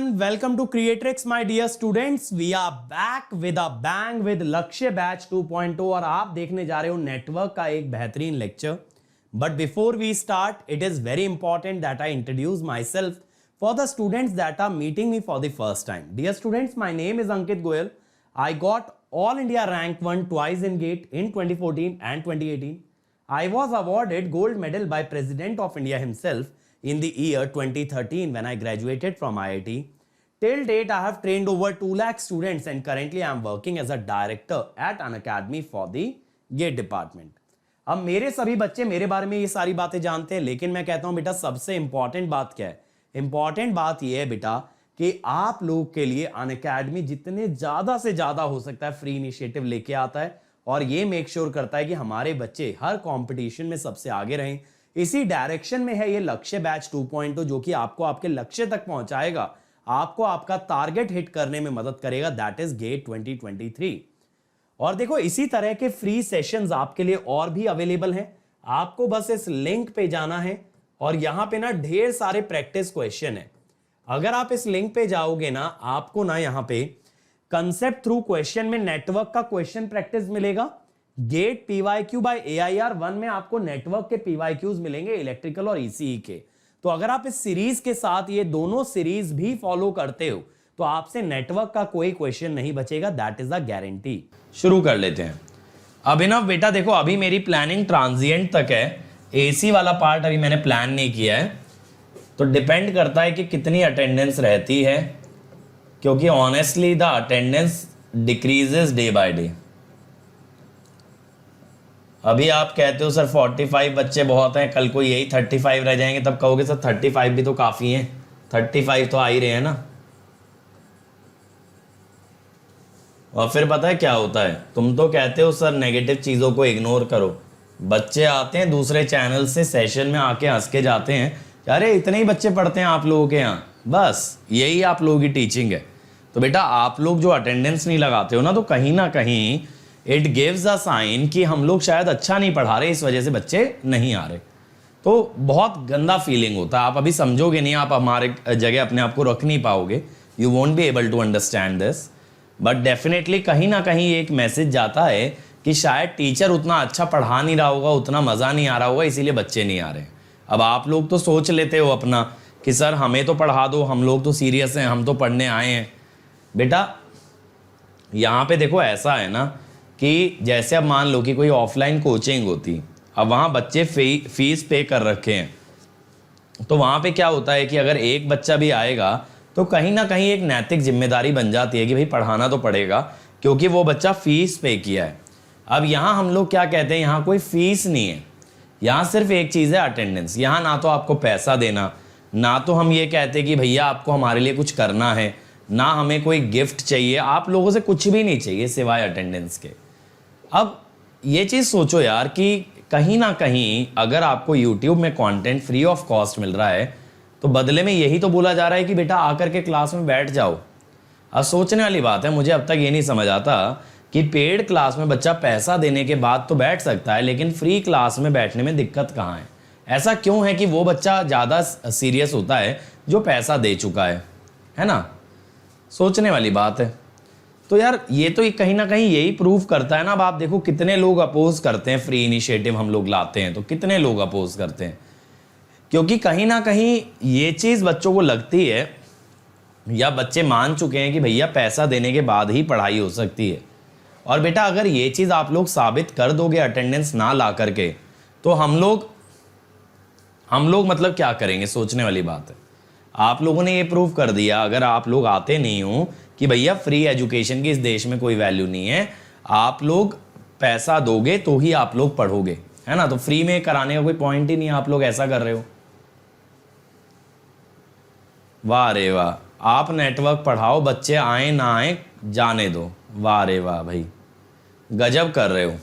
everyone, welcome to Creatrix my dear students. We are back with a bang with लक्ष्य batch 2.0 और आप देखने जा रहे हो नेटवर्क का एक बेहतरीन lecture. But before we start, it is very important that I introduce myself for the students that are meeting me for the first time. Dear students, my name is Ankit Goyal. I got All India Rank 1 twice in GATE in 2014 and 2018. I was awarded gold medal by President of India himself in the year 2013 when I graduated from IIT. Till date, I have trained over 2 lakh students and currently I am working as a director at an academy for the GATE department. अब मेरे सभी बच्चे मेरे बारे में ये सारी बातें जानते हैं, लेकिन मैं कहता हूं बेटा सबसे इंपॉर्टेंट बात क्या है? इंपॉर्टेंट बात ये है बेटा कि आप लोग के लिए अन अकेडमी जितने ज्यादा से ज्यादा हो सकता है फ्री इनिशिएटिव लेके आता है और ये मेक श्योर करता है कि हमारे बच्चे हर कंपटीशन में सबसे आगे रहें. इसी डायरेक्शन में है ये लक्ष्य बैच 2.0 जो कि आपको आपके लक्ष्य तक पहुंचाएगा, आपको आपका टारगेट हिट करने में मदद करेगा, दैट इज गेट 2023. और देखो इसी तरह के फ्री सेशंस आपके लिए और भी अवेलेबल हैं. आपको बस इस लिंक पे जाना है और यहां पे ना ढेर सारे प्रैक्टिस क्वेश्चन है. अगर आप इस लिंक पे जाओगे ना, आपको ना यहां पे कंसेप्ट थ्रू क्वेश्चन में नेटवर्क का क्वेश्चन प्रैक्टिस मिलेगा. गेट PYQ बाय AIR 1 में आपको नेटवर्क के PYQs मिलेंगे इलेक्ट्रिकल और ECE के. तो अगर आप इस सीरीज के साथ ये दोनों सीरीज भी फॉलो करते हो तो आपसे नेटवर्क का कोई क्वेश्चन नहीं बचेगा, दैट इज अ गारंटी. शुरू कर लेते हैं. अभिनव बेटा देखो अभी मेरी प्लानिंग ट्रांजिएंट तक है, AC वाला पार्ट अभी मैंने प्लान नहीं किया है, तो डिपेंड करता है कि कितनी अटेंडेंस रहती है, क्योंकि honestly the attendance decreases day by day. अभी आप कहते हो सर 45 बच्चे बहुत हैं, कल को यही 35 रह जाएंगे, तब कहोगे सर 35 भी तो काफी हैं, 35 तो आ ही रहे हैं ना. और फिर पता है क्या होता है, तुम तो कहते हो सर नेगेटिव चीज़ों को इग्नोर करो. बच्चे आते हैं दूसरे चैनल से सेशन में आके हंस के जाते हैं, अरे इतने ही बच्चे पढ़ते हैं आप लोगों के यहाँ, बस यही आप लोगों की टीचिंग है. तो बेटा आप लोग जो अटेंडेंस नहीं लगाते हो ना, तो कहीं ना कहीं इट गिव्स अ साइन कि हम लोग शायद अच्छा नहीं पढ़ा रहे, इस वजह से बच्चे नहीं आ रहे. तो बहुत गंदा फीलिंग होता है. आप अभी समझोगे नहीं, आप हमारे जगह अपने आप को रख नहीं पाओगे, you won't be able to understand this. But definitely कहीं ना कहीं एक मैसेज जाता है कि शायद टीचर उतना अच्छा पढ़ा नहीं रहा होगा, उतना मज़ा नहीं आ रहा होगा, इसीलिए बच्चे नहीं आ रहे. अब आप लोग तो सोच लेते हो अपना कि सर हमें तो पढ़ा दो, हम लोग तो सीरियस हैं, हम तो पढ़ने आए हैं. बेटा यहाँ पे देखो ऐसा है ना कि जैसे अब मान लो कि कोई ऑफलाइन कोचिंग होती, अब वहाँ बच्चे फीस पे कर रखे हैं, तो वहाँ पे क्या होता है कि अगर एक बच्चा भी आएगा तो कहीं ना कहीं एक नैतिक जिम्मेदारी बन जाती है कि भाई पढ़ाना तो पड़ेगा, क्योंकि वो बच्चा फीस पे किया है. अब यहाँ हम लोग क्या कहते हैं, यहाँ कोई फीस नहीं है, यहाँ सिर्फ एक चीज़ है अटेंडेंस. यहाँ ना तो आपको पैसा देना, ना तो हम ये कहते कि भैया आपको हमारे लिए कुछ करना है, ना हमें कोई गिफ्ट चाहिए, आप लोगों से कुछ भी नहीं चाहिए सिवाय अटेंडेंस के. अब ये चीज़ सोचो यार कि कहीं ना कहीं अगर आपको YouTube में कंटेंट फ्री ऑफ कॉस्ट मिल रहा है, तो बदले में यही तो बोला जा रहा है कि बेटा आकर के क्लास में बैठ जाओ. अब सोचने वाली बात है, मुझे अब तक ये नहीं समझ आता कि पेड क्लास में बच्चा पैसा देने के बाद तो बैठ सकता है, लेकिन फ्री क्लास में बैठने में दिक्कत कहाँ है? ऐसा क्यों है कि वो बच्चा ज़्यादा सीरियस होता है जो पैसा दे चुका है ना? सोचने वाली बात है. तो यार ये तो कहीं ना कहीं यही प्रूव करता है ना. अब आप देखो कितने लोग अपोज करते हैं, फ्री इनिशिएटिव हम लोग लाते हैं तो कितने लोग अपोज करते हैं, क्योंकि कहीं ना कहीं ये चीज़ बच्चों को लगती है या बच्चे मान चुके हैं कि भैया पैसा देने के बाद ही पढ़ाई हो सकती है. और बेटा अगर ये चीज़ आप लोग साबित कर दोगे अटेंडेंस ना ला करके, तो हम लोग मतलब क्या करेंगे? सोचने वाली बात है. आप लोगों ने ये प्रूव कर दिया, अगर आप लोग आते नहीं हो कि भैया फ्री एजुकेशन की इस देश में कोई वैल्यू नहीं है, आप लोग पैसा दोगे तो ही आप लोग पढ़ोगे, है ना? तो फ्री में कराने का कोई पॉइंट ही नहीं है, आप लोग ऐसा कर रहे हो. वाह रे वाह, आप नेटवर्क पढ़ाओ, बच्चे आए ना आए जाने दो. वाह रे वाह भाई, गजब कर रहे हो.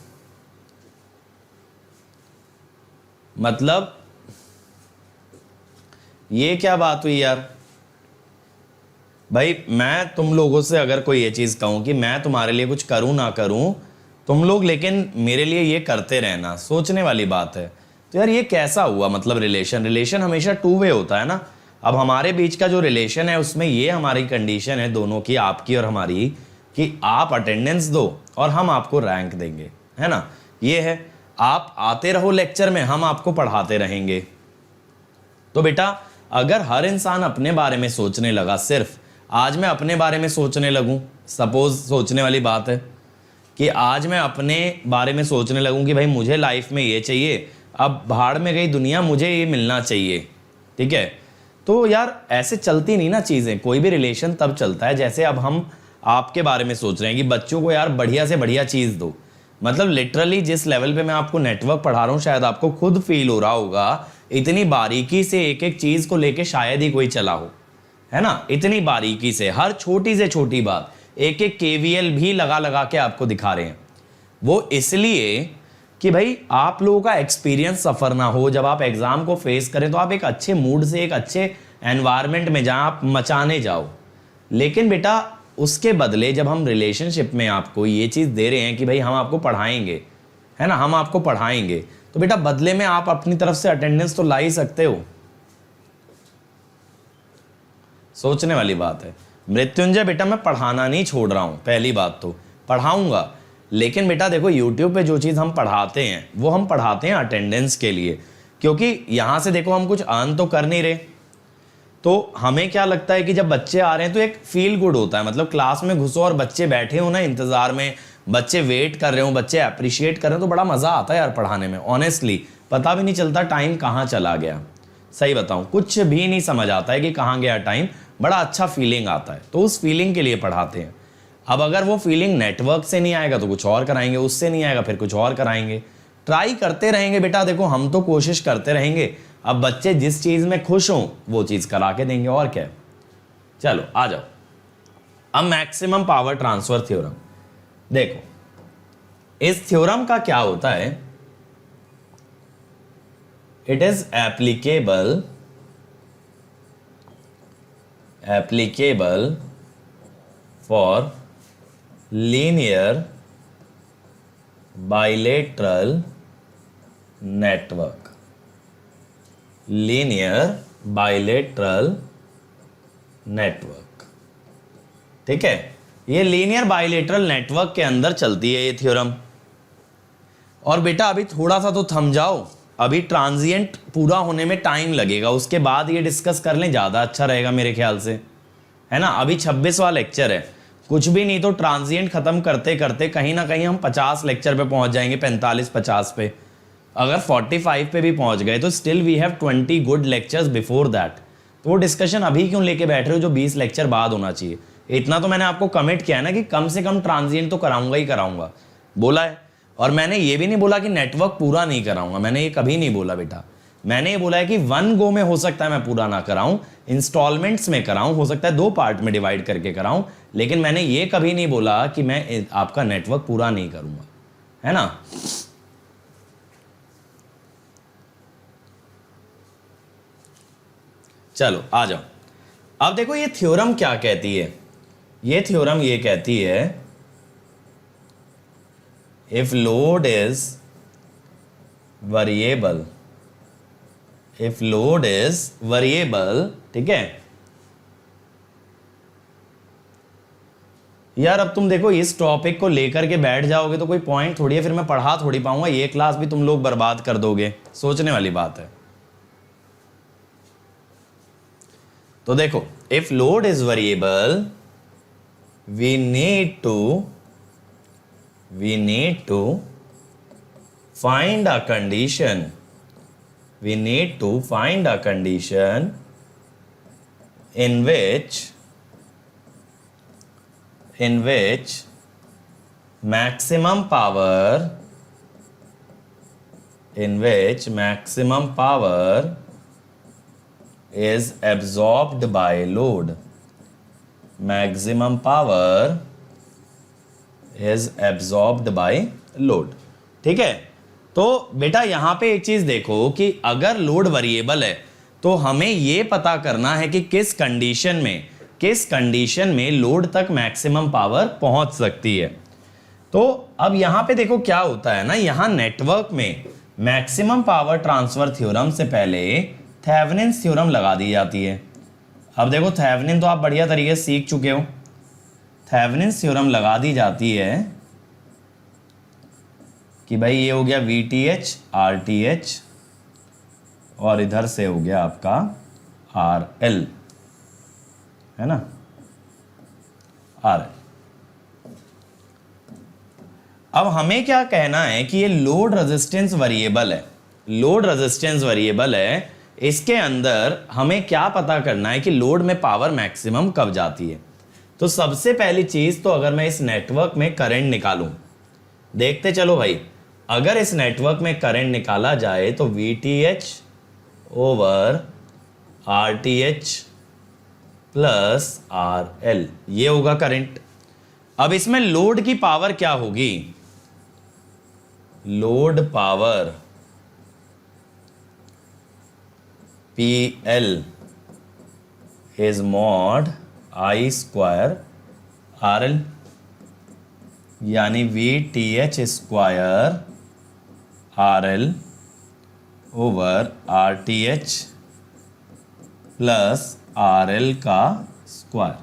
मतलब ये क्या बात हुई यार भाई. मैं तुम लोगों से अगर कोई ये चीज़ कहूँ कि मैं तुम्हारे लिए कुछ करूँ ना करूँ, तुम लोग लेकिन मेरे लिए ये करते रहना, सोचने वाली बात है. तो यार ये कैसा हुआ? मतलब रिलेशन हमेशा 2 वे होता है ना. अब हमारे बीच का जो रिलेशन है उसमें ये हमारी कंडीशन है दोनों की, आपकी और हमारी, कि आप अटेंडेंस दो और हम आपको रैंक देंगे, है ना। ये है, आप आते रहो लेक्चर में, हम आपको पढ़ाते रहेंगे। तो बेटा अगर हर इंसान अपने बारे में सोचने लगा, सिर्फ आज मैं अपने बारे में सोचने लगूं, सपोज सोचने वाली बात है कि आज मैं अपने बारे में सोचने लगूं कि भाई मुझे लाइफ में ये चाहिए, अब भाड़ में गई दुनिया, मुझे ये मिलना चाहिए, ठीक है। तो यार ऐसे चलती नहीं ना चीज़ें। कोई भी रिलेशन तब चलता है जैसे अब हम आपके बारे में सोच रहे हैं कि बच्चों को यार बढ़िया से बढ़िया चीज़ दो। मतलब लिटरली जिस लेवल पे मैं आपको नेटवर्क पढ़ा रहा हूँ, शायद आपको खुद फील हो रहा होगा, इतनी बारीकी से एक एक चीज़ को लेके शायद ही कोई चला हो, है ना। इतनी बारीकी से हर छोटी से छोटी बात, एक एक KVL भी लगा लगा के आपको दिखा रहे हैं। वो इसलिए कि भाई आप लोगों का एक्सपीरियंस सफ़र ना हो, जब आप एग्ज़ाम को फेस करें तो आप एक अच्छे मूड से, एक अच्छे एनवायरनमेंट में जहाँ आप मचाने जाओ। लेकिन बेटा उसके बदले जब हम रिलेशनशिप में आपको ये चीज़ दे रहे हैं कि भाई हम आपको पढ़ाएंगे, है ना, हम आपको पढ़ाएंगे, तो बेटा बदले में आप अपनी तरफ से अटेंडेंस तो ला ही सकते हो। सोचने वाली बात है। मृत्युंजय बेटा मैं पढ़ाना नहीं छोड़ रहा हूँ, पहली बात तो पढ़ाऊंगा, लेकिन बेटा देखो YouTube पे जो चीज़ हम पढ़ाते हैं वो हम पढ़ाते हैं अटेंडेंस के लिए, क्योंकि यहाँ से देखो हम कुछ अर्न तो कर नहीं रहे। तो हमें क्या लगता है कि जब बच्चे आ रहे हैं तो एक फील गुड होता है, मतलब क्लास में घुसो और बच्चे बैठे हो ना इंतज़ार में, बच्चे वेट कर रहे हो, बच्चे अप्रिशिएट कर रहे हो, तो बड़ा मज़ा आता है यार पढ़ाने में। ऑनेस्टली पता भी नहीं चलता टाइम कहाँ चला गया। सही बताऊँ कुछ भी नहीं समझ आता है कि कहाँ गया टाइम, बड़ा अच्छा फीलिंग आता है। तो उस फीलिंग के लिए पढ़ाते हैं। अब अगर वो फीलिंग नेटवर्क से नहीं आएगा तो कुछ और कराएंगे, उससे नहीं आएगा फिर कुछ और कराएंगे, ट्राई करते रहेंगे बेटा। देखो हम तो कोशिश करते रहेंगे, अब बच्चे जिस चीज़ में खुश हों वो चीज़ करा के देंगे, और क्या। चलो आ जाओ अब मैक्सिमम पावर ट्रांसफर थ्योरम। देखो इस थ्योरम का क्या होता है, it is applicable for linear bilateral network, linear bilateral network, ठीक है। ये लीनियर बाइलेटरल नेटवर्क के अंदर चलती है ये थ्योरम। और बेटा अभी थोड़ा सा तो थम जाओ, अभी ट्रांजिएंट पूरा होने में टाइम लगेगा, उसके बाद ये डिस्कस कर लें, ज़्यादा अच्छा रहेगा मेरे ख्याल से, है ना। अभी 26वां लेक्चर है, कुछ भी नहीं तो ट्रांजिएंट खत्म करते करते कहीं ना कहीं हम 50 लेक्चर पे पहुंच जाएंगे, 45-50 पे। अगर 45 पे भी पहुंच गए तो still we have 20 good lectures before that. तो वो डिस्कशन अभी क्यों लेके बैठ रहे हो जो 20 लेक्चर बाद होना चाहिए। इतना तो मैंने आपको कमिट किया है ना कि कम से कम ट्रांजिएंट तो कराऊंगा ही कराऊंगा, बोला है। और मैंने ये भी नहीं बोला कि नेटवर्क पूरा नहीं कराऊंगा, मैंने ये कभी नहीं बोला बेटा। मैंने ये बोला है कि 1 गो में हो सकता है मैं पूरा ना कराऊं, इंस्टॉलमेंट्स में कराऊं, हो सकता है 2 पार्ट में डिवाइड करके कराऊं, लेकिन मैंने ये कभी नहीं बोला कि मैं आपका नेटवर्क पूरा नहीं करूंगा, है ना। चलो आ जाओ अब देखो ये थ्योरम क्या कहती है। ये थ्योरम ये कहती है if load is variable, if load is variable, ठीक है। यार अब तुम देखो इस टॉपिक को लेकर के बैठ जाओगे तो कोई पॉइंट थोड़ी है, फिर मैं पढ़ा थोड़ी पाऊंगा, ये क्लास भी तुम लोग बर्बाद कर दोगे। सोचने वाली बात है। तो देखो if load is variable we need to find a condition, we need to find a condition in which maximum power is absorbed by load, maximum power is absorbed by load, ठीक है। तो बेटा यहां पे एक चीज देखो कि अगर लोड वेरिएबल है तो हमें यह पता करना है कि किस कंडीशन में लोड तक मैक्सिमम पावर पहुंच सकती है। तो अब यहां पे देखो क्या होता है ना, यहां नेटवर्क में मैक्सिमम पावर ट्रांसफर थ्योरम से पहले थेवेनिन्स थ्योरम लगा दी जाती है। अब देखो थेवेनिन तो आप बढ़िया तरीके से सीख चुके हो, थेवेनिन थ्योरम लगा दी जाती है कि भाई ये हो गया VTH RTH और इधर से हो गया आपका RL, है ना, RL। अब हमें क्या कहना है कि ये लोड रेजिस्टेंस वेरिएबल है, लोड रेजिस्टेंस वेरिएबल है, इसके अंदर हमें क्या पता करना है कि लोड में पावर मैक्सिमम कब जाती है। तो सबसे पहली चीज तो अगर मैं इस नेटवर्क में करंट निकालूं, देखते चलो भाई, अगर इस नेटवर्क में करंट निकाला जाए तो VTH over RTH plus RL ये होगा करंट। अब इसमें लोड की पावर क्या होगी, load power PL is mod I square RL, यानी VTH square RL over RTH plus RL का स्क्वायर।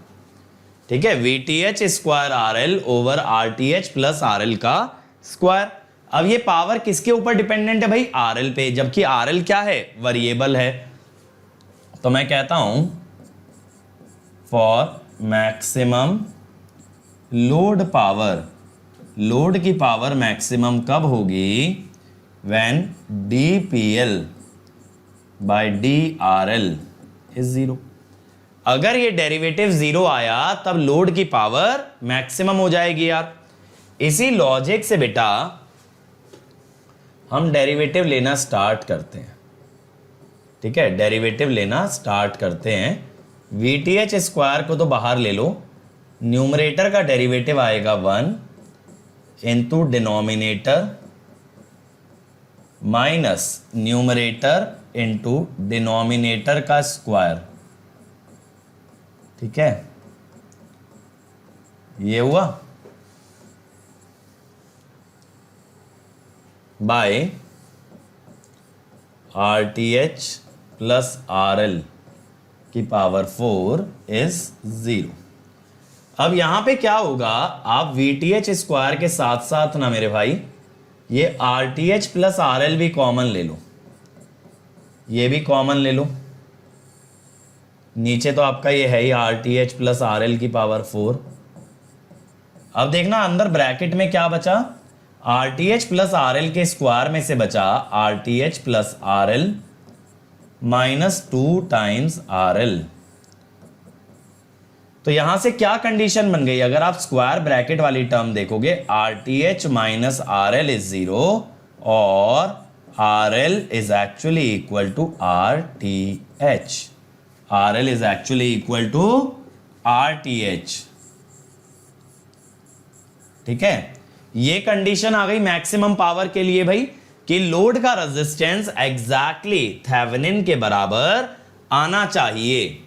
ठीक है, VTH square RL over RTH plus RL का स्क्वायर। अब ये पावर किसके ऊपर डिपेंडेंट है भाई, RL पे, जबकि RL क्या है, वेरिएबल है। तो मैं कहता हूं for maximum load power, load की पावर मैक्सिमम कब होगी, when DPL by DRL is zero. अगर ये डेरिवेटिव जीरो आया तब लोड की पावर मैक्सिमम हो जाएगी यार। इसी लॉजिक से बेटा हम डेरिवेटिव लेना स्टार्ट करते हैं। ठीक है, डेरिवेटिव लेना स्टार्ट करते हैं। VTH स्क्वायर को तो बाहर ले लो, न्यूमरेटर का डेरिवेटिव आएगा 1 into denominator minus numerator into denominator का स्क्वायर। ठीक है, ये हुआ बाय RTH प्लस RL की पावर 4 इज 0। अब यहां पे क्या होगा, आप VTH स्क्वायर के साथ साथ ना मेरे भाई ये RTH प्लस RL भी कॉमन ले लो, ये भी कॉमन ले लो। नीचे तो आपका ये है ही RTH प्लस RL की पावर 4। अब देखना अंदर ब्रैकेट में क्या बचा, RTH प्लस RL के स्क्वायर में से बचा RTH plus RL minus 2 times RL। तो यहां से क्या कंडीशन बन गई, अगर आप स्क्वायर ब्रैकेट वाली टर्म देखोगे RTH माइनस RL इज 0 और RL is actually equal to RTH। RL is actually equal to RTH। ठीक है, ये कंडीशन आ गई मैक्सिमम पावर के लिए भाई कि लोड का रेजिस्टेंस एग्जैक्टली थेवेनिन के बराबर आना चाहिए।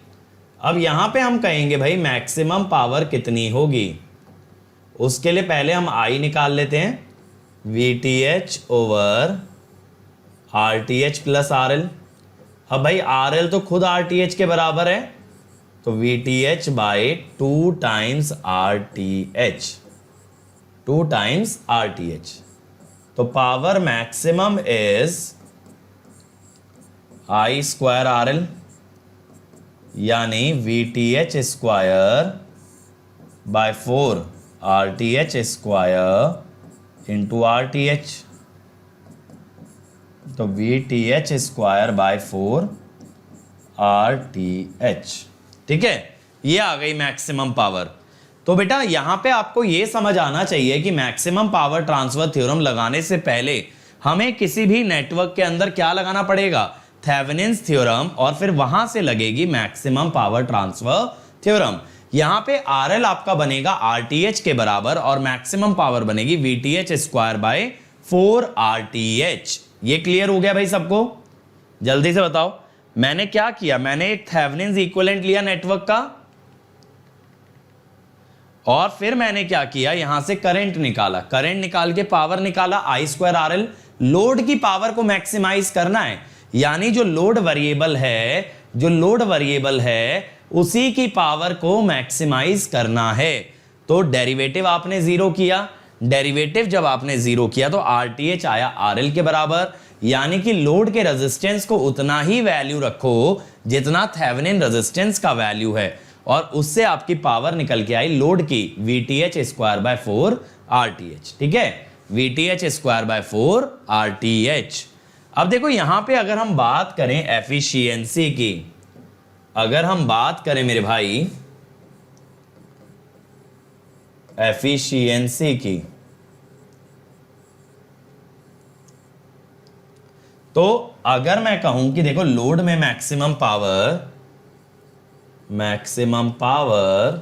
अब यहां पे हम कहेंगे भाई मैक्सिमम पावर कितनी होगी, उसके लिए पहले हम I निकाल लेते हैं, VTH over RTH plus RL। अब भाई RL तो खुद RTH के बराबर है, तो VTH by 2 times RTH, 2 times RTH। तो power maximum is I square RL, यानी VTH square by 4 RTH square into RTH। तो VTH स्क्वायर बाय 4 RTH। ठीक है, ये आ गई मैक्सिमम पावर। तो बेटा यहां पे आपको ये समझ आना चाहिए कि मैक्सिमम पावर ट्रांसफर थ्योरम लगाने से पहले हमें किसी भी नेटवर्क के अंदर क्या लगाना पड़ेगा, थेवेनिन्स थ्योरम, और फिर वहां से लगेगी मैक्सिमम पावर ट्रांसफर थ्योरम। यहां पे RL आपका बनेगा RTH के बराबर और मैक्सिमम पावर बनेगी VTH स्क्वायर बाय 4 RTH। ये क्लियर हो गया भाई सबको? जल्दी से बताओ, मैंने क्या किया, मैंने एक थेवेनिन्स इक्विवेलेंट लिया नेटवर्क का और फिर मैंने क्या किया, यहां से करंट निकाला, करंट निकाल के पावर निकाला I स्क्वायर RL। लोड की पावर को मैक्सिमाइज करना है, यानी जो लोड वेरिएबल है, जो लोड वेरिएबल है उसी की पावर को मैक्सिमाइज करना है। तो डेरिवेटिव आपने जीरो किया, डेरिवेटिव जब आपने जीरो किया तो RTH आया RL के बराबर, यानी कि लोड के रेजिस्टेंस को उतना ही वैल्यू रखो जितना थेवेनिन रेजिस्टेंस का वैल्यू है, और उससे आपकी पावर निकल के आई लोड की VTH स्क्वायर बाय 4 RTH। ठीक है, VTH स्क्वायर बाय 4 RTH। अब देखो यहां पे अगर हम बात करें एफिशिएंसी की, अगर हम बात करें मेरे भाई एफिशिएंसी की, तो अगर मैं कहूं कि देखो लोड में मैक्सिमम पावर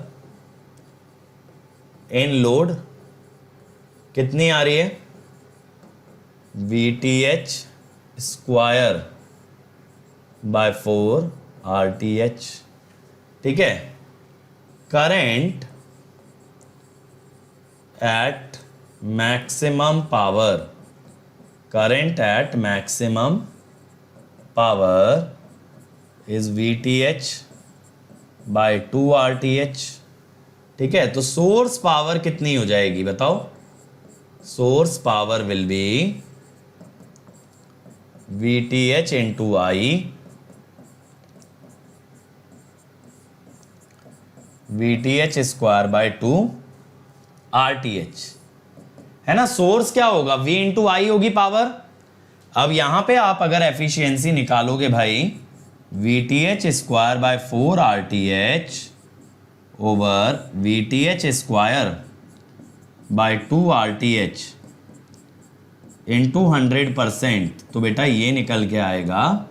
इन लोड कितनी आ रही है, VTH स्क्वायर बाय 4 RTH। ठीक है, current at maximum power, current at maximum power is VTH by 2 RTH। ठीक है, तो सोर्स पावर कितनी हो जाएगी बताओ, source power will be VTH into I, VTH square bye 2 RTH, है ना। सोर्स क्या होगा, V इंटू I होगी पावर। अब यहां पे आप अगर एफिशिएंसी निकालोगे भाई, VTH square by 4 RTH over VTH square bye 2 RTH into 100%, तो बेटा ये निकल के आएगा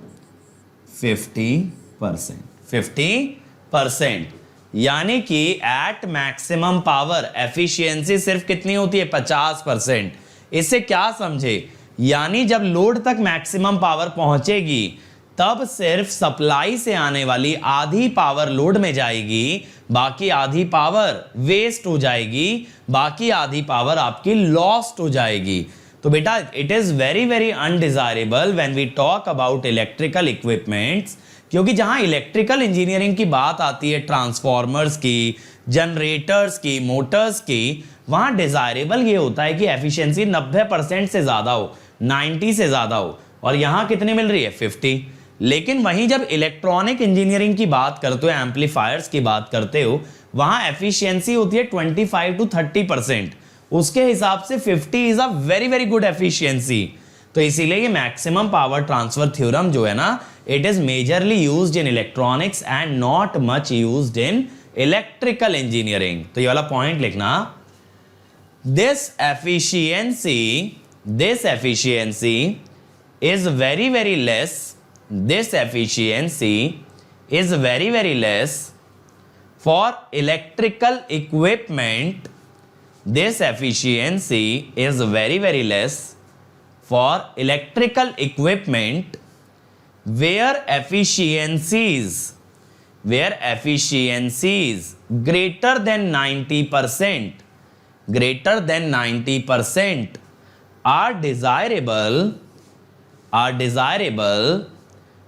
50%। 50%, यानी कि एट मैक्सिमम पावर एफिशिएंसी सिर्फ कितनी होती है, 50%। इससे क्या समझे, यानी जब लोड तक मैक्सिमम पावर पहुंचेगी तब सिर्फ सप्लाई से आने वाली आधी पावर लोड में जाएगी, बाकी आधी पावर वेस्ट हो जाएगी, बाकी आधी पावर आपकी लॉस्ट हो जाएगी। तो बेटा it is very very undesirable when we talk about electrical equipments, क्योंकि जहां इलेक्ट्रिकल इंजीनियरिंग की बात आती है, ट्रांसफॉर्मर्स की, जनरेटर्स की, मोटर्स की, वहां डिजायरेबल ये होता है कि एफिशिएंसी 90% से ज्यादा हो, 90 से ज्यादा हो, और यहां कितनी मिल रही है, 50। लेकिन वहीं जब इलेक्ट्रॉनिक इंजीनियरिंग की बात करते हो, एम्पलीफायर्स की बात करते हो, वहां एफिशिएंसी होती है 25 to 30%। उसके हिसाब से 50 is a very very good efficiency. तो इसीलिए ये मैक्सिमम पावर ट्रांसफर थ्योरम जो है ना, it is majorly used in electronics and not much used in electrical engineering. तो ये वाला पॉइंट लिखना, this efficiency is very very less, this efficiency is very very less for electrical equipment, this efficiency is very very less for electrical equipment where efficiencies greater than 90%, greater than 90% are desirable,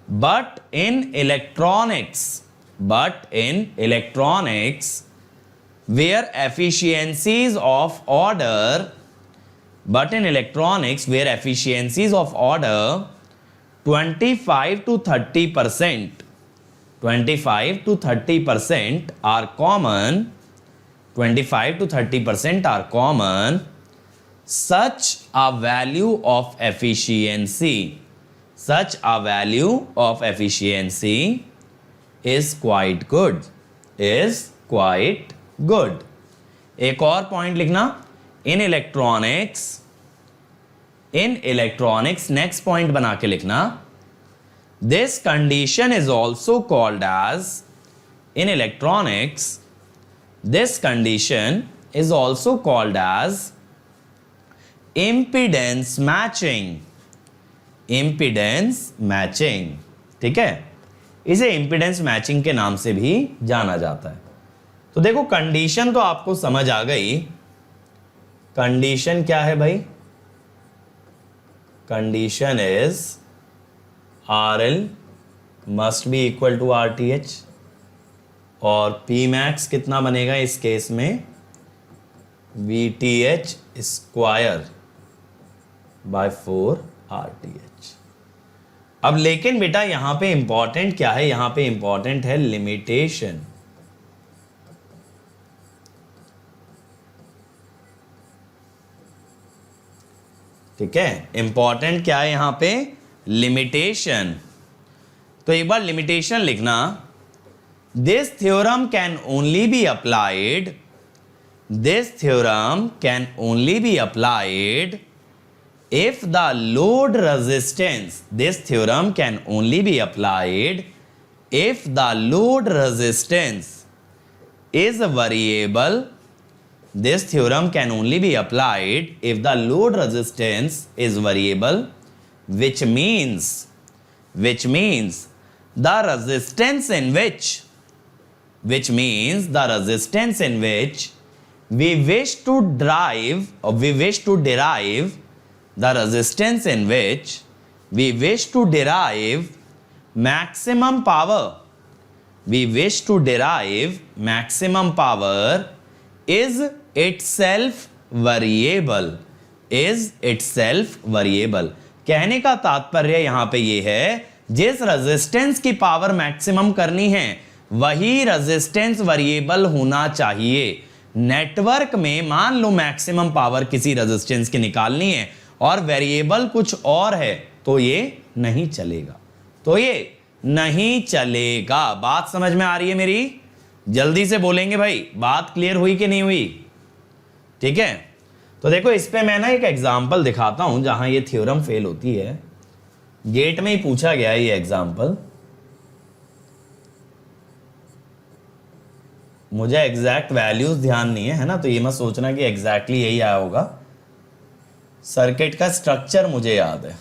but in electronics where efficiencies of order 25 to 30%, 25 to 30% are common, 25 to 30% are common, such a value of efficiency is quite good, एक और point लिखना, in electronics next point बना के लिखना, this condition is also called as, in electronics this condition is also called as impedance matching. ठीक है, इसे impedance matching के नाम से भी जाना जाता है। तो देखो कंडीशन तो आपको समझ आ गई, कंडीशन क्या है भाई, condition is RL must be equal to RTH, और पी मैक्स कितना बनेगा इस केस में, VTH स्क्वायर बाय 4RTH। अब लेकिन बेटा यहां पे इंपॉर्टेंट क्या है, यहां पे इंपॉर्टेंट है लिमिटेशन। ठीक है, इंपॉर्टेंट क्या है यहां पे, लिमिटेशन। तो एक बार लिमिटेशन लिखना, this theorem can only be applied, this theorem can only be applied if the load resistance, this theorem can only be applied if the load resistance is variable. This theorem can only be applied if the load resistance is variable, which means the resistance in which we wish to derive the resistance in which we wish to derive maximum power, is itself variable, कहने का तात्पर्य यहां पे ये है, जिस resistance की power maximum करनी है वही रेजिस्टेंस वेरिएबल होना चाहिए। नेटवर्क में मान लो मैक्सिमम पावर किसी रेजिस्टेंस की निकालनी है और वेरिएबल कुछ और है तो ये नहीं चलेगा, बात समझ में आ रही है मेरी? जल्दी से बोलेंगे भाई, बात क्लियर हुई कि नहीं हुई? ठीक है, तो देखो इस पे मैं ना एक एग्जांपल दिखाता हूं जहां ये थ्योरम फेल होती है। गेट में ही पूछा गया है ये एग्जांपल, मुझे एग्जैक्ट वैल्यूज ध्यान नहीं है ना, तो ये मत सोचना कि एग्जैक्टली यही आया होगा। सर्किट का स्ट्रक्चर मुझे याद है।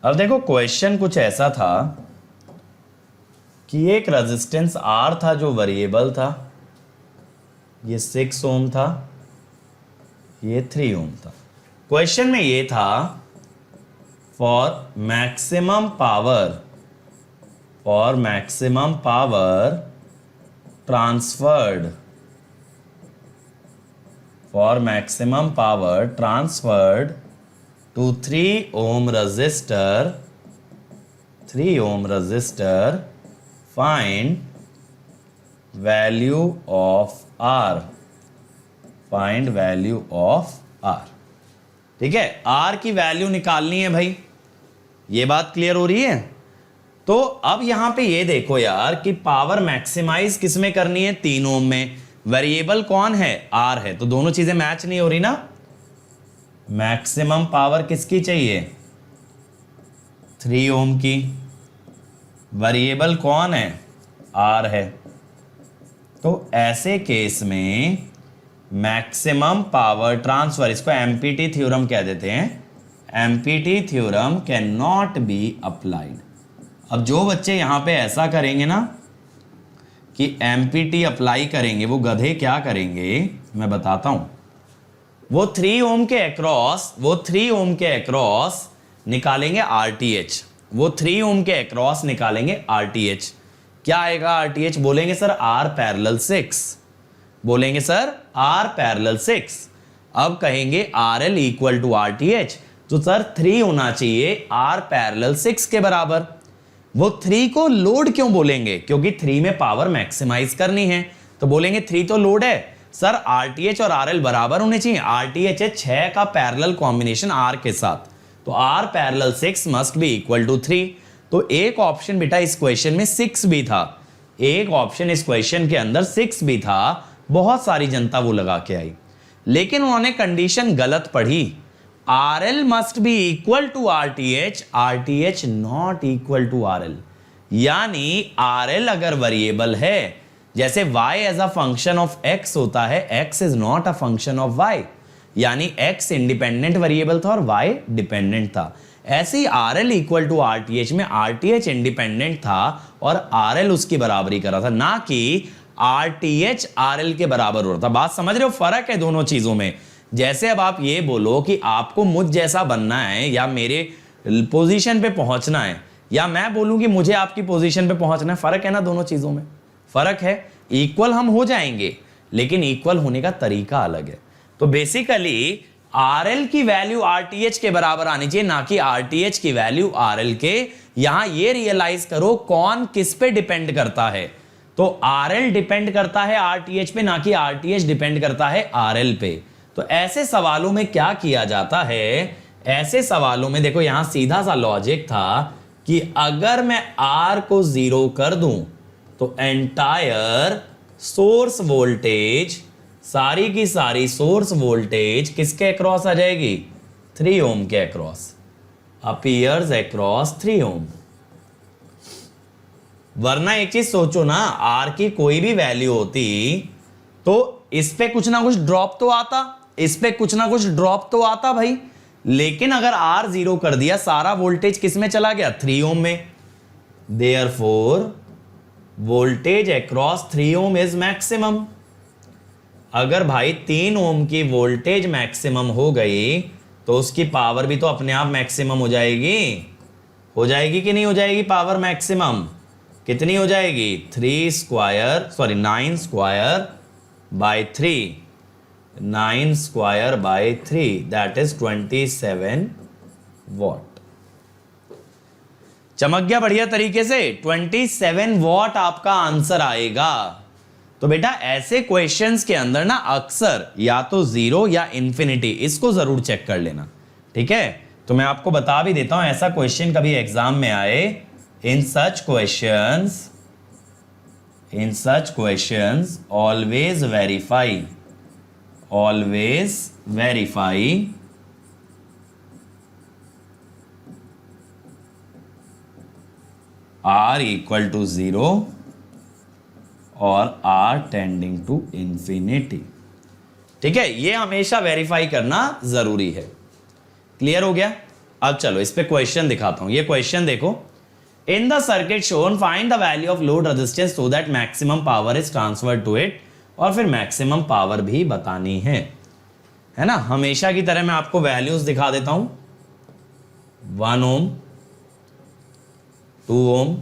अब देखो क्वेश्चन कुछ ऐसा था कि एक रेजिस्टेंस R था जो वेरिएबल था, ये 6 ओम था, ये 3 ओम था। क्वेश्चन में ये था for maximum power transferred to 3 ohm resistor, find value of R, ठीक है, R की वैल्यू निकालनी है भाई, ये बात क्लियर हो रही है? तो अब यहां पे ये देखो यार कि पावर मैक्सिमाइज किस में करनी है, 3 ओम में, वेरिएबल कौन है, R है, तो दोनों चीजें मैच नहीं हो रही ना। मैक्सिमम पावर किसकी चाहिए, 3 ओम की, वेरिएबल कौन है, R है। तो ऐसे केस में मैक्सिमम पावर ट्रांसफर, इसको एमपीटी थ्योरम कह देते हैं, empty theorem can not be applied. अब जो बच्चे यहां पे ऐसा करेंगे ना कि एमपीटी अप्लाई करेंगे, वो गधे क्या करेंगे मैं बताता हूं। वो 3 ओम के अक्रॉस निकालेंगे आरटीएच, क्या आएगा आरटीएच? बोलेंगे सर R पैरेलल 6, अब कहेंगे RL इक्वल टू RTH, तो सर 3 होना चाहिए R पैरेलल 6 के बराबर। वो 3 को लोड क्यों बोलेंगे, क्योंकि 3 में पावर मैक्सिमाइज करनी है, तो बोलेंगे 3 तो लोड है सर, RTH और RL बराबर होने चाहिए। RTH है 6 का पैरेलल कॉम्बिनेशन R के साथ, तो R parallel 6 must be equal to 3। तो एक ऑप्शन बेटा इस क्वेश्चन में 6 भी था, एक ऑप्शन इस क्वेश्चन के अंदर 6 भी था। बहुत सारी जनता वो लगा के आई, लेकिन उन्होंने कंडीशन गलत पढ़ी। RL must be equal to RTH, RTH not equal to RL। यानी RL अगर वेरिएबल है, जैसे y as a function of x होता है, x is not a function of y, यानी x इंडिपेंडेंट वेरिएबल था और y डिपेंडेंट था। ऐसे ही RL इक्वल टू RTH में RTH इंडिपेंडेंट था और RL उसकी बराबरी कर रहा था, ना कि RTH RL के बराबर होता। बात समझ रहे हो, फर्क है दोनों चीजों में। जैसे अब आप ये बोलो कि आपको मुझ जैसा बनना है या मेरे पोजीशन पे पहुंचना है, या मैं बोलूं कि मुझे आपकी पोजीशन पे पहुंचना है, फर्क है ना दोनों चीजों में, फर्क है। इक्वल हम हो जाएंगे लेकिन इक्वल होने का तरीका अलग है। तो बेसिकली RL की वैल्यू RTH के बराबर आनी चाहिए, ना कि RTH की वैल्यू RL के। यहां ये रियलाइज करो कौन किस पे डिपेंड करता है। तो RL डिपेंड करता है RTH पे, ना कि RTH डिपेंड करता है RL पे। तो ऐसे सवालों में क्या किया जाता है, ऐसे सवालों में देखो यहां सीधा सा लॉजिक था कि अगर मैं R को 0 कर दूं तो एंटायर सोर्स वोल्टेज, सारी की सारी सोर्स वोल्टेज किसके अक्रॉस आ जाएगी, 3 ओम के अक्रॉस, अपीयर्स अक्रॉस 3 ओम। वरना एक चीज सोचो ना, आर की कोई भी वैल्यू होती तो इस पे कुछ ना कुछ ड्रॉप तो आता, इस पे कुछ ना कुछ ड्रॉप तो आता भाई। लेकिन अगर R 0 कर दिया, सारा वोल्टेज किस में चला गया, 3 ओम में। Therefore voltage across 3 ohm is maximum. अगर भाई 3 ओम की वोल्टेज मैक्सिमम हो गई तो उसकी पावर भी तो अपने आप मैक्सिमम हो जाएगी। हो जाएगी कि नहीं हो जाएगी पावर मैक्सिमम? कितनी हो जाएगी, 9 square by 3, 9 square by 3 that is 27 what. चमक गया बढ़िया तरीके से, 27 वॉट आपका आंसर आएगा। तो बेटा ऐसे क्वेश्चंस के अंदर ना अक्सर या तो 0 या इंफिनिटी, इसको जरूर चेक कर लेना, ठीक है। तो मैं आपको बता भी देता हूं, ऐसा क्वेश्चन कभी एग्जाम में आए, in such questions always verify R equal to 0 और R टेंडिंग टू इंफिनिटी, ठीक है। ये हमेशा वेरीफाई करना जरूरी है। क्लियर हो गया? अब चलो इस पे क्वेश्चन दिखाता हूं। ये क्वेश्चन देखो, in the circuit shown find the value of load resistance so that maximum power is transferred to it, और फिर मैक्सिमम पावर भी बतानी है ना। हमेशा की तरह मैं आपको वैल्यूज दिखा देता हूं, 1 ओम, 2 ओम,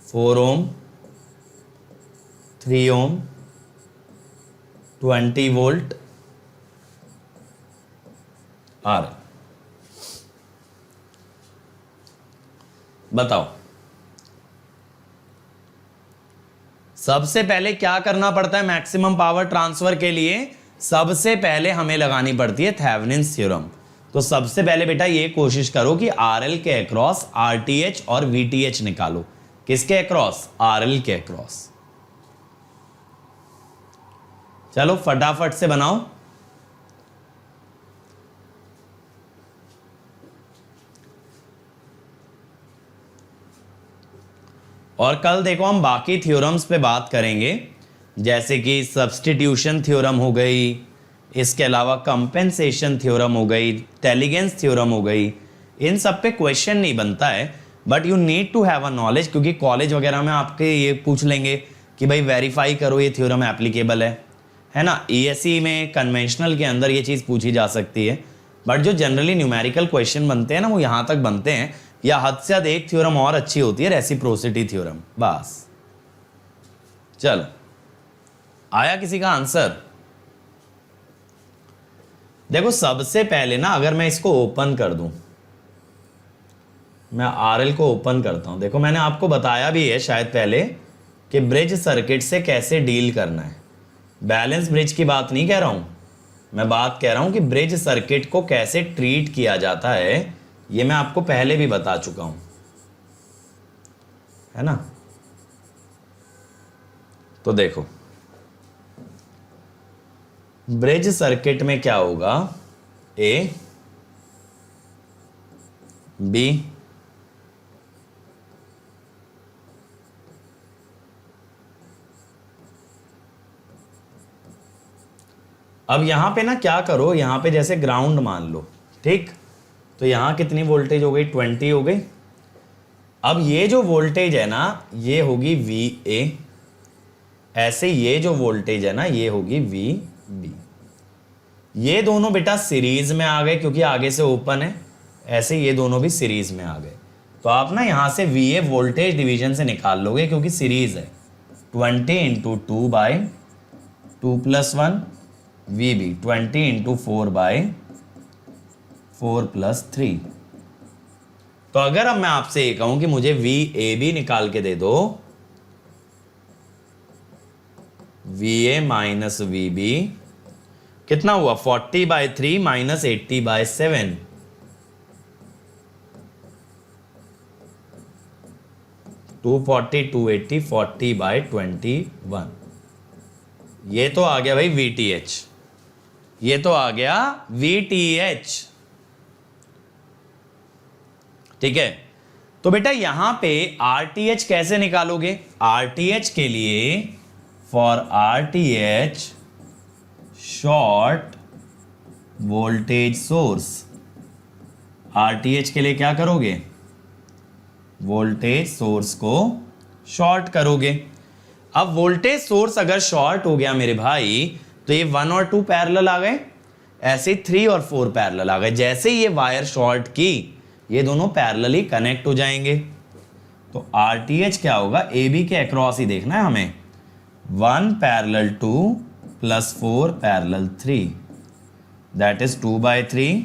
4 ओम, 3 ओम, 20 वोल्ट आर। बताओ सबसे पहले क्या करना पड़ता है मैक्सिमम पावर ट्रांसफर के लिए? सबसे पहले हमें लगानी पड़ती है थेवेनिन्स थ्योरम। तो सबसे पहले बेटा ये कोशिश करो कि RL के अक्रॉस RTH और VTH निकालो। किसके अक्रॉस? RL के अक्रॉस। चलो फटाफट से बनाओ। और कल देखो हम बाकी थ्योरम्स पे बात करेंगे, जैसे कि सब्स्टिट्यूशन थ्योरम हो गई, इसके अलावा कंपेंसेशन थ्योरम हो गई, टेलीगेंस थ्योरम हो गई। इन सब पे क्वेश्चन नहीं बनता है, but you need to have a knowledge, क्योंकि कॉलेज वगैरह में आपके ये पूछ लेंगे कि भाई वेरीफाई करो ये थ्योरम एप्लीकेबल है ना। ESE में कन्वेंशनल के अंदर ये चीज़ पूछी जा सकती है, बट जो जनरली न्यूमेरिकल क्वेश्चन बनते हैं ना वो यहाँ तक बनते हैं, या हद से हद एक थ्योरम और अच्छी होती है, रेसिप्रोसिटी थ्योरम, बस। चलो आया किसी का आंसर? देखो सबसे पहले ना अगर मैं इसको ओपन कर दूं, मैं RL को ओपन करता हूं। देखो मैंने आपको बताया भी है शायद पहले कि ब्रिज सर्किट से कैसे डील करना है। बैलेंस ब्रिज की बात नहीं कह रहा हूं, मैं बात कह रहा हूं कि ब्रिज सर्किट को कैसे ट्रीट किया जाता है, ये मैं आपको पहले भी बता चुका हूं, है ना। तो देखो ब्रिज सर्किट में क्या होगा, A B अब यहां पे ना क्या करो, यहां पे जैसे ग्राउंड मान लो, ठीक। तो यहां कितनी वोल्टेज हो गई, 20 हो गई। अब ये जो वोल्टेज है ना ये होगी VA, ऐसे ये जो वोल्टेज है ना ये होगी VB। ये दोनों बेटा सीरीज में आ गए क्योंकि आगे से ओपन है, ऐसे ये दोनों भी सीरीज में आ गए। तो आप ना यहां से VA वोल्टेज डिवीजन से निकाल लोगे क्योंकि सीरीज है। 20 into 2 by 2 plus 1 VB, 20 into 4 by 4 plus 3। तो अगर अब मैं आपसे ये कहूं कि मुझे VAB निकाल के दे दो, VA माइनस VB कितना हुआ 40/3 माइनस 80/7, टू 280 40/21। ये तो आ गया भाई VTH, ये तो आ गया VTH। ठीक है, तो बेटा यहां पे RTH कैसे निकालोगे? RTH के लिए for RTH short voltage source, RTH के लिए क्या करोगे? वोल्टेज सोर्स को शॉर्ट करोगे। अब वोल्टेज सोर्स अगर शॉर्ट हो गया मेरे भाई तो ये 1 और 2 पैरेलल आ गए, ऐसे 3 और 4 पैरेलल आ गए। जैसे ये वायर शॉर्ट की ये दोनों पैरेलली कनेक्ट हो जाएंगे। तो RTH क्या होगा? AB के अक्रॉस ही देखना है हमें, 1 parallel 2 plus 4 parallel 3, that is 2/3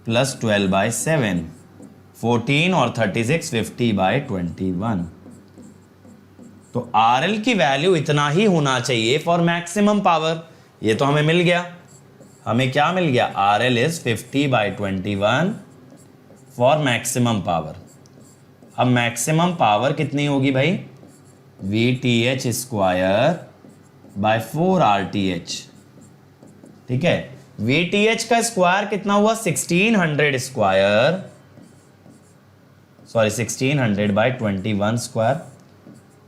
plus 12/7, 14 और 36 50/21। तो RL की वैल्यू इतना ही होना चाहिए फॉर मैक्सिमम पावर। ये तो हमें मिल गया। हमें क्या मिल गया? RL is 50/21 for maximum power. अब मैक्सिमम पावर कितनी होगी भाई? VTH square by 4 RTH। ठीक है, VTH का स्क्वायर कितना हुआ? 1600 स्क्वायर, सॉरी 1600/21 स्क्वायर,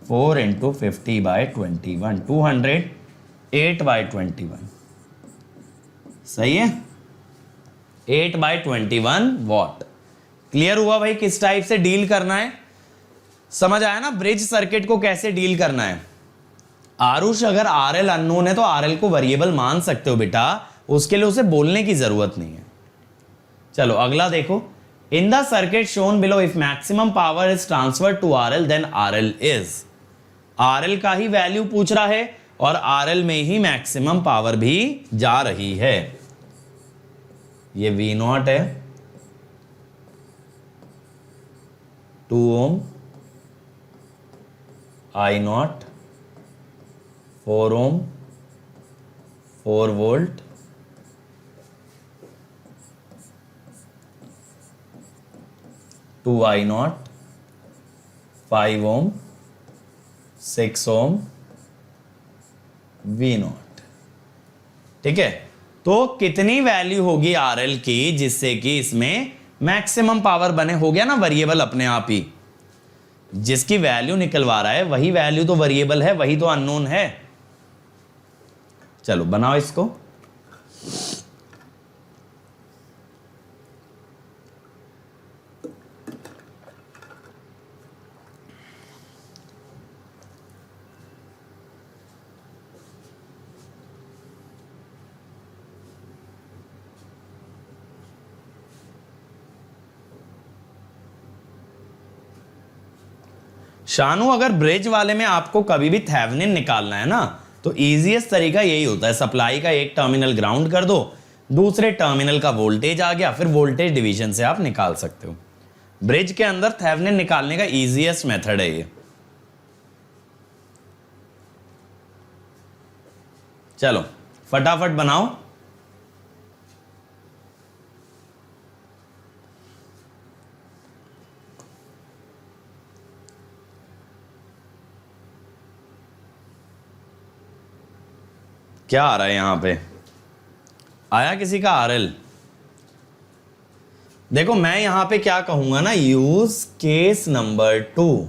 4 इंटू 50/21, 208/21। सही है, 8/21 वॉट। क्लियर हुआ भाई किस टाइप से डील करना है? समझ आया ना ब्रिज सर्किट को कैसे डील करना है? आरुष अगर RL अननोन है तो RL को वेरिएबल मान सकते हो बेटा, उसके लिए उसे बोलने की जरूरत नहीं है। चलो अगला देखो, in the circuit shown below if maximum power is transferred to RL then RL is. RL का ही वैल्यू पूछ रहा है और RL में ही मैक्सिमम पावर भी जा रही है। ये V0 है, 2 ओम, I0, 4 ओम, 4 वोल्ट, 2 I0, 5 ओम, 6 ओम, V0। ठीक है, तो कितनी वैल्यू होगी RL की जिससे कि इसमें मैक्सिमम पावर बने? हो गया ना वेरिएबल अपने आप ही। जिसकी वैल्यू निकलवा रहा है वही वैल्यू तो वेरिएबल है, वही तो अननोन है। चलो बनाओ इसको। शानू अगर ब्रिज वाले में आपको कभी भी थेवेनिन निकालना है ना तो इजीएस्ट तरीका यही होता है, सप्लाई का एक टर्मिनल ग्राउंड कर दो, दूसरे टर्मिनल का वोल्टेज आ गया, फिर वोल्टेज डिवीजन से आप निकाल सकते हो। ब्रिज के अंदर थेवेनिन निकालने का इजीएस्ट मेथड है ये। चलो फटाफट बनाओ। क्या आ रहा है यहां पे? आया किसी का RL? देखो मैं यहां पे क्या कहूंगा ना, use case number 2।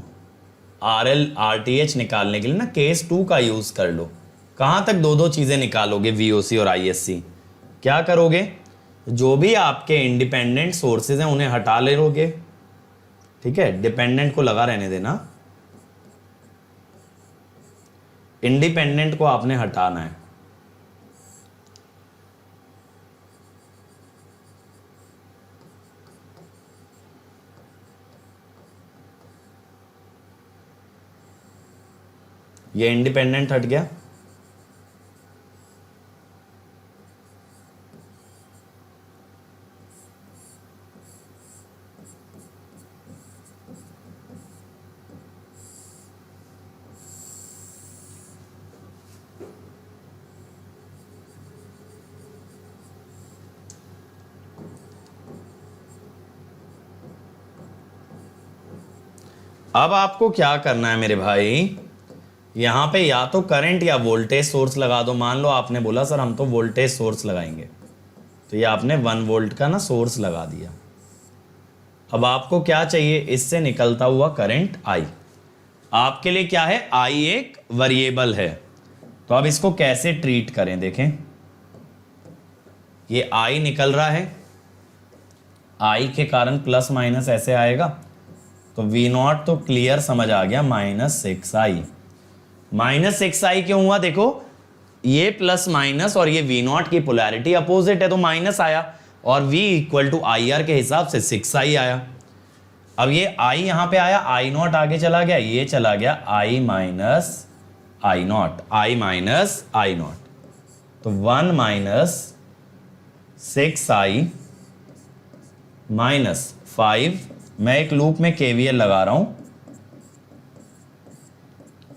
RL RTH निकालने के लिए ना केस 2 का यूज कर लो। कहां तक दो दो चीजें निकालोगे, VOC और ISC? क्या करोगे? जो भी आपके इंडिपेंडेंट सोर्सेज हैं उन्हें हटा ले लोगे। ठीक है, डिपेंडेंट को लगा रहने देना। इंडिपेंडेंट को आपने हटाना है। ये इंडिपेंडेंट हट गया। अब आपको क्या करना है मेरे भाई, यहां पे या तो करंट या वोल्टेज सोर्स लगा दो। मान लो आपने बोला सर हम तो वोल्टेज सोर्स लगाएंगे, तो ये आपने 1 वोल्ट का ना सोर्स लगा दिया। अब आपको क्या चाहिए, इससे निकलता हुआ करंट I। आपके लिए क्या है, I एक वेरिएबल है, तो अब इसको कैसे ट्रीट करें देखें। ये I निकल रहा है, I के कारण प्लस माइनस ऐसे आएगा, तो V0 तो क्लियर समझ आ गया, -6I। -6I क्यों हुआ, देखो ये प्लस माइनस और ये V0 की पोलैरिटी अपोजिट है, तो माइनस आया, और V इक्वल टू IR के हिसाब से 6I आया। अब ये I यहां पे आया, I0 आगे चला गया, ये चला गया I माइनस I0, तो 1 माइनस 6I माइनस 5, मैं एक लूप में KVL लगा रहा हूं,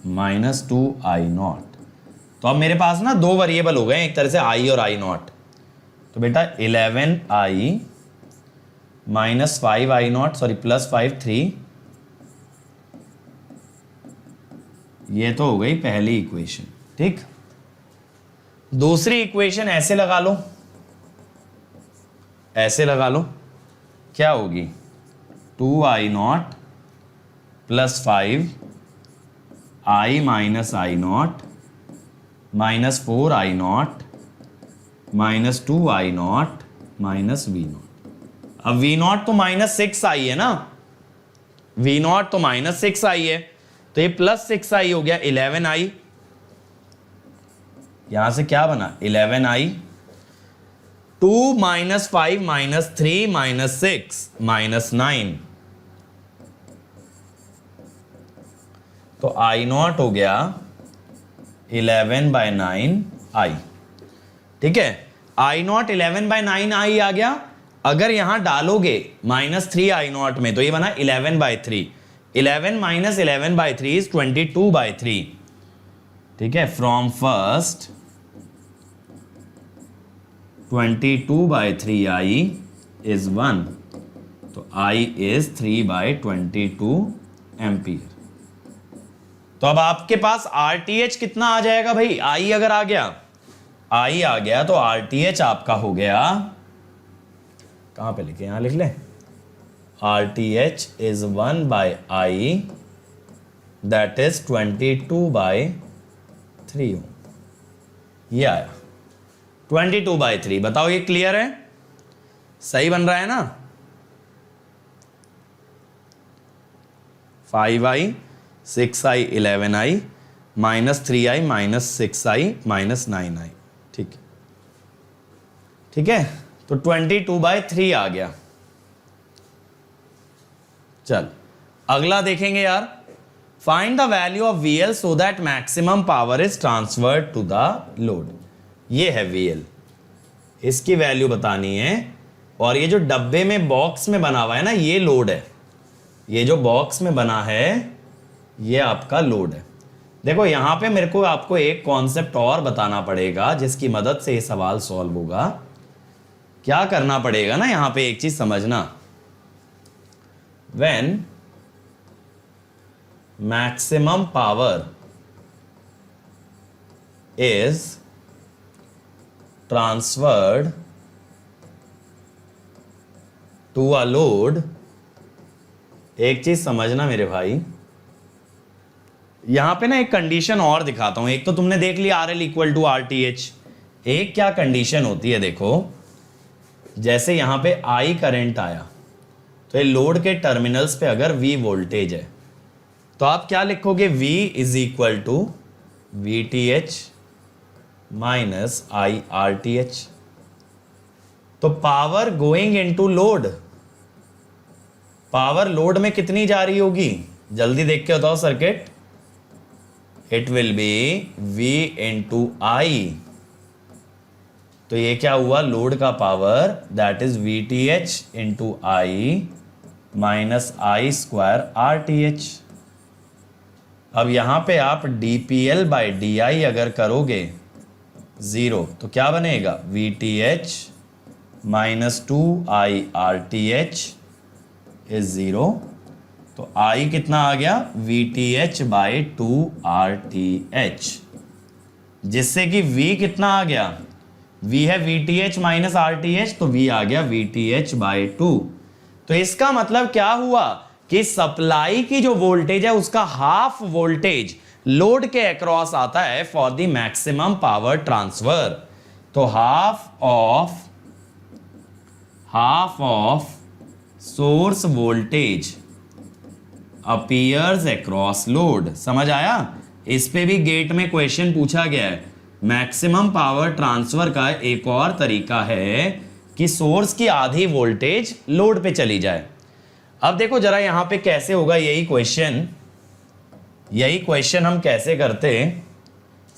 -2I0। तो अब मेरे पास ना दो वेरिएबल हो गए एक तरह से, I और I0। तो बेटा 11I minus 5I0, sorry plus 5 3, ये तो हो गई पहली इक्वेशन। ठीक, दूसरी इक्वेशन ऐसे लगा लो, ऐसे लगा लो, क्या होगी, 2I0 plus 5I minus I0 minus 4I0 minus 2I0 minus V0। अब V0 तो -6I है ना, V0 तो -6I है, तो ये प्लस 6I हो गया 11I। यहां से क्या बना 11I, 2 minus 5 minus 3 minus 6 minus 9, तो I0 हो गया 11/9I। ठीक है, I0 11/9I आ गया। अगर यहां डालोगे -3I0 में, तो ये बना 11/3। 11 माइनस 11/3 इज 22/3। ठीक है, फ्रॉम फर्स्ट 22/3I इज 1, तो I इज 3/22 एम्पियर। तो अब आपके पास RTH कितना आ जाएगा भाई, I अगर आ गया, I आ गया, तो RTH आपका हो गया, कहां पे लिखे, यहां लिख ले, RTH is 1/I, that is 22/3। ये आया 22/3। बताओ ये क्लियर है, सही बन रहा है ना। 5I 6I 11I minus 3I minus 6I minus 9I। ठीक, ठीक है, तो 22/3 आ गया। चल अगला देखेंगे यार, find the value of VL so that maximum power is transferred to the load. ये है VL, इसकी वैल्यू बतानी है, और ये जो डब्बे में बॉक्स में बना हुआ है ना, ये लोड है, ये जो बॉक्स में बना है ये आपका लोड है। देखो यहां पे मेरे को आपको एक कॉन्सेप्ट और बताना पड़ेगा जिसकी मदद से ये सवाल सॉल्व होगा। क्या करना पड़ेगा ना, यहां पे एक चीज समझना, when maximum power is transferred to a load, एक चीज समझना मेरे भाई, यहां पे ना एक कंडीशन और दिखाता हूं। एक तो तुमने देख लिया RL इक्वल टू RTH, एक क्या कंडीशन होती है, देखो जैसे यहां पे I करंट आया, तो ये लोड के टर्मिनल्स पे अगर V वोल्टेज है, तो आप क्या लिखोगे, V is equal to VTH minus IRTH। तो power going into load, power load में कितनी जा रही होगी, जल्दी देख के बताओ circuit. It will be V into I. तो ये क्या हुआ, लोड का power that is VTH into I minus I square RTH। अब यहां पे आप DPL बाई DI अगर करोगे 0 तो क्या बनेगा, VTH माइनस 2IRTH इज 0। तो I कितना आ गया, VTH बाई 2RTH, जिससे कि V कितना आ गया, V है VTH माइनस RTH, तो V आ गया VTH बाई 2। तो इसका मतलब क्या हुआ कि सप्लाई की जो वोल्टेज है उसका हाफ वोल्टेज लोड के अक्रॉस आता है for the maximum power transfer. तो half of source voltage appears across load. समझ आया, इस पे भी गेट में क्वेश्चन पूछा गया है। मैक्सिमम पावर ट्रांसफर का एक और तरीका है कि सोर्स की आधी वोल्टेज लोड पे चली जाए। अब देखो जरा यहां पे कैसे होगा, यही क्वेश्चन हम कैसे करते हैं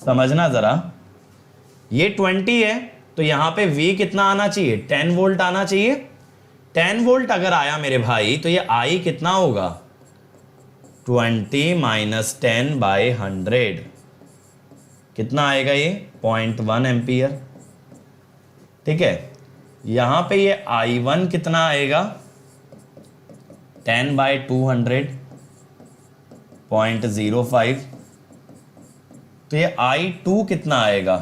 समझना जरा। ये 20 है तो यहां पे V कितना आना चाहिए, 10 वोल्ट आना चाहिए। 10 वोल्ट अगर आया मेरे भाई तो ये I कितना होगा, 20 माइनस 10 बाई 100 कितना आएगा, ये 0.1 एम्पियर। ठीक है, यहां पे ये I1 कितना आएगा, 10 बाई 200 0.05। तो ये I2 कितना आएगा,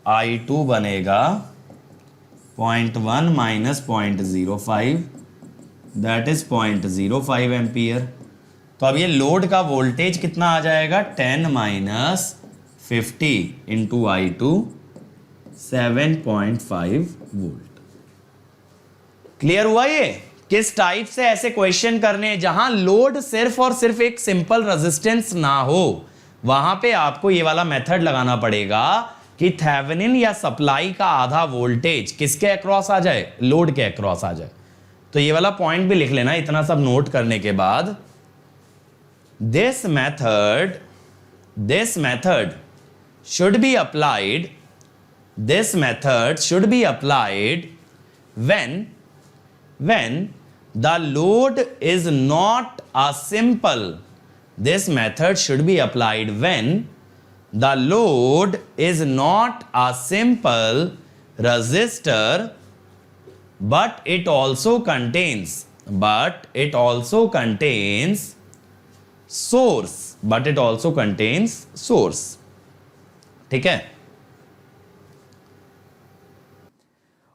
I2 बनेगा 0.1 माइनस 0.05 दैट इज 0.05 एम्पियर। तो अब ये लोड का वोल्टेज कितना आ जाएगा, 10 minus 50 into I2 7.5 volt. Clear हुआ ये किस टाइप से ऐसे क्वेश्चन करने जहां लोड सिर्फ और सिर्फ एक सिंपल रेजिस्टेंस ना हो, वहां पे आपको ये वाला मेथड लगाना पड़ेगा कि थेवेनिन या सप्लाई का आधा वोल्टेज किसके अक्रॉस आ जाए, लोड के अक्रॉस आ जाए। तो ये वाला पॉइंट भी लिख लेना इतना सब नोट करने के बाद। This method should be applied when the load is not a simple this method should be applied when the load is not a simple resistor but it also contains source। ठीक है,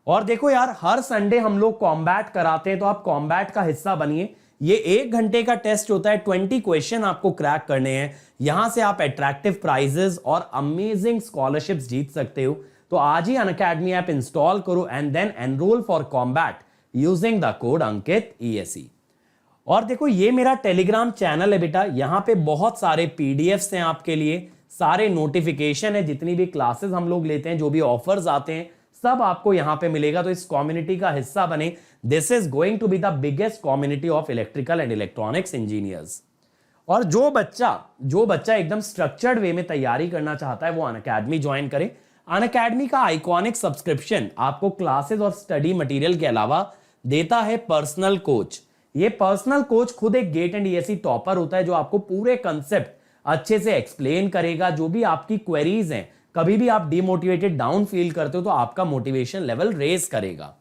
और देखो यार हर Sunday हम लोग combat कराते हैं, तो आप कॉम्बैट का हिस्सा बनिए। ये 1 घंटे का टेस्ट होता है, 20 क्वेश्चन आपको क्रैक करने हैं। यहां से आप अट्रैक्टिव प्राइजेस और अमेजिंग स्कॉलरशिप्स जीत सकते हो। तो आज ही अनअकैडमी ऐप इंस्टॉल करो and then enroll for combat using the code Ankit ESE। और देखो ये मेरा टेलीग्राम चैनल है बेटा, यहां पे बहुत सारे पीडीएफ्स हैं आपके लिए, सारे नोटिफिकेशन है, जितनी भी क्लासेस हम लोग लेते हैं, जो भी ऑफर्स आते हैं, सब आपको यहां पे मिलेगा। तो इस कम्युनिटी का हिस्सा बने। This is going to be the biggest community of electrical and electronics engineers. और जो बच्चा एकदम स्ट्रक्चर्ड वे में तैयारी करना चाहता है वो अनअकैडमी ज्वाइन करे। अनअकैडमी का आइकॉनिक सब्सक्रिप्शन आपको क्लासेस और स्टडी मटेरियल के अलावा देता है पर्सनल कोच। ये पर्सनल कोच खुद एक गेट एंड ESE टॉपर होता है, जो आपको पूरे कंसेप्ट अच्छे से एक्सप्लेन करेगा। जो भी आपकी क्वेरीज हैं, कभी भी आप डिमोटिवेटेड डाउन फील करते हो तो आपका मोटिवेशन लेवल रेज करेगा।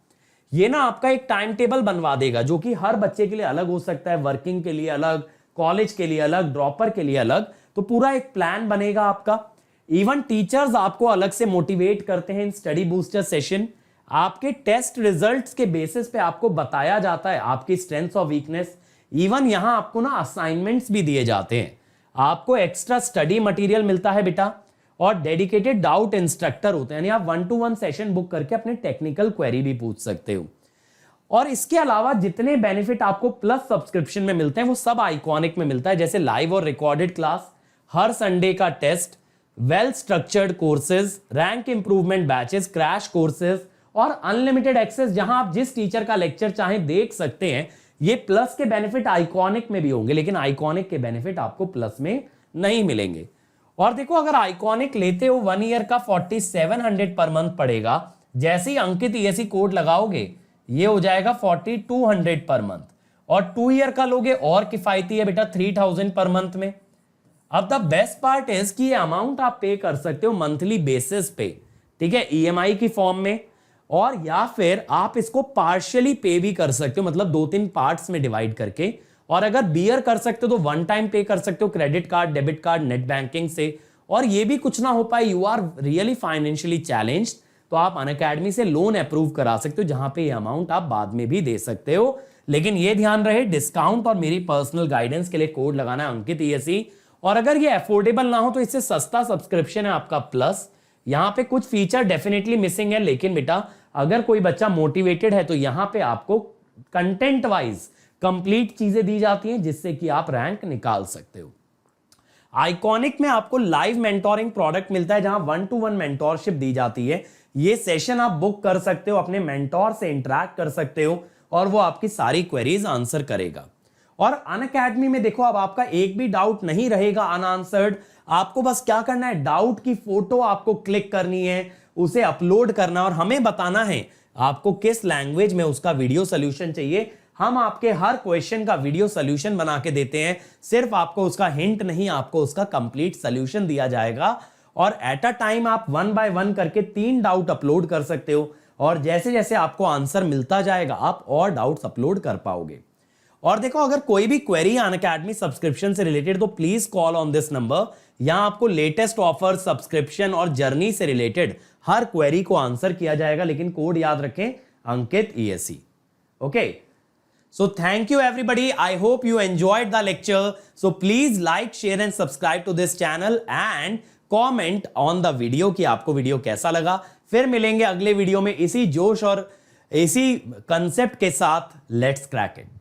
ये ना आपका एक टाइम टेबल बनवा देगा जो कि हर बच्चे के लिए अलग हो सकता है, वर्किंग के लिए अलग, कॉलेज के लिए अलग, ड्रॉपर के लिए अलग। तो पूरा एक प्लान बनेगा आपका। इवन टीचर्स आपको अलग से मोटिवेट करते हैं इन स्टडी बूस्टर सेशन। आपके टेस्ट रिजल्ट्स के बेसिस पे आपको बताया जाता है आपकी स्ट्रेंथ्स और वीकनेस। इवन यहां आपको ना असाइनमेंट्स भी दिए जाते हैं, आपको एक्स्ट्रा स्टडी मटेरियल मिलता है बेटा, और डेडिकेटेड डाउट इंस्ट्रक्टर होते हैं, यानी आप 1-to-1 सेशन बुक करके अपने टेक्निकल क्वेरी भी पूछ सकते हो। और इसके अलावा जितने बेनिफिट आपको प्लस सब्सक्रिप्शन में मिलते हैं वो सब आइकॉनिक में मिलता है, जैसे लाइव और रिकॉर्डेड क्लास, हर संडे का test, well structured courses, rank improvement batches, crash courses और अनलिमिटेड एक्सेस जहां आप जिस टीचर का लेक्चर चाहें देख सकते हैं। ये प्लस के बेनिफिट आइकॉनिक में भी होंगे, लेकिन आइकॉनिक के बेनिफिट आपको प्लस में नहीं मिलेंगे। और देखो, अगर आइकॉनिक लेते हो 1 ईयर का 4700 पर मंथ पड़ेगा। जैसे ही अंकित ESE कोड लगाओगे ये हो जाएगा 4200 पर मंथ, और 2 ईयर का लोगे और किफायती है बेटा 3000 पर मंथ में। अब द बेस्ट पार्ट इज कि ये अमाउंट आप पे कर सकते हो मंथली बेसिस पे, ठीक है, EMI की फॉर्म में, और या फिर आप इसको पार्शियली पे भी कर सकते हो, मतलब 2-3 पार्ट्स में डिवाइड करके। और अगर बियर कर सकते हो तो 1 टाइम पे कर सकते हो credit card, debit card, net banking से। और ये भी कुछ ना हो पाए, you are really financially challenged, तो आप अनअकैडमी से लोन अप्रूव करा सकते हो, जहां पे ये अमाउंट आप बाद में भी दे सकते हो। लेकिन ये ध्यान रहे, डिस्काउंट और मेरी पर्सनल गाइडेंस के लिए कोड लगाना है अंकित ESE। और अगर ये अफोर्डेबल ना हो तो इससे सस्ता सब्सक्रिप्शन है आपका प्लस। यहां पे कुछ फीचर डेफिनेटली मिसिंग है, लेकिन बेटा अगर कोई बच्चा मोटिवेटेड है तो यहां पे आपको कंटेंट वाइज कंप्लीट चीजें दी जाती हैं, जिससे कि आप रैंक निकाल सकते हो। आइकॉनिक में आपको लाइव मेंटोरिंग प्रोडक्ट मिलता है, जहां 1-to-1 मेंटोरशिप दी जाती है। ये सेशन आप बुक कर सकते हो, अपने मेंटोर से इंटरैक्ट कर सकते हो, और वो आपकी सारी क्वेरीज आंसर करेगा। और अनअकैडमी में देखो, अब आपका एक भी डाउट नहीं रहेगा अनआंसर्ड। आपको बस क्या करना है, डाउट की फोटो आपको क्लिक करनी है, उसे अपलोड करना, और हमें बताना है आपको किस लैंग्वेज में उसका वीडियो सोल्यूशन चाहिए। हम आपके हर क्वेश्चन का वीडियो सोल्यूशन बना के देते हैं। सिर्फ आपको उसका हिंट नहीं, आपको उसका कंप्लीट सोल्यूशन दिया जाएगा। और एट अ टाइम आप 1 बाय 1 करके 3 डाउट अपलोड कर सकते हो, और जैसे जैसे आपको आंसर मिलता जाएगा आप और डाउट्स अपलोड कर पाओगे। और देखो, अगर कोई भी क्वेरी है अनअकैडमी सब्सक्रिप्शन से रिलेटेड तो please call on this number. यहां आपको लेटेस्ट ऑफर, सब्सक्रिप्शन और जर्नी से रिलेटेड हर क्वेरी को आंसर किया जाएगा, लेकिन कोड याद रखें, अंकित ESE। Okay, so thank you everybody. I hope you enjoyed the lecture. So please like, share and subscribe to this channel and comment on the video कि आपको video कैसा लगा। फिर मिलेंगे अगले वीडियो में इसी जोश और इसी कंसेप्ट के साथ। Let's crack it.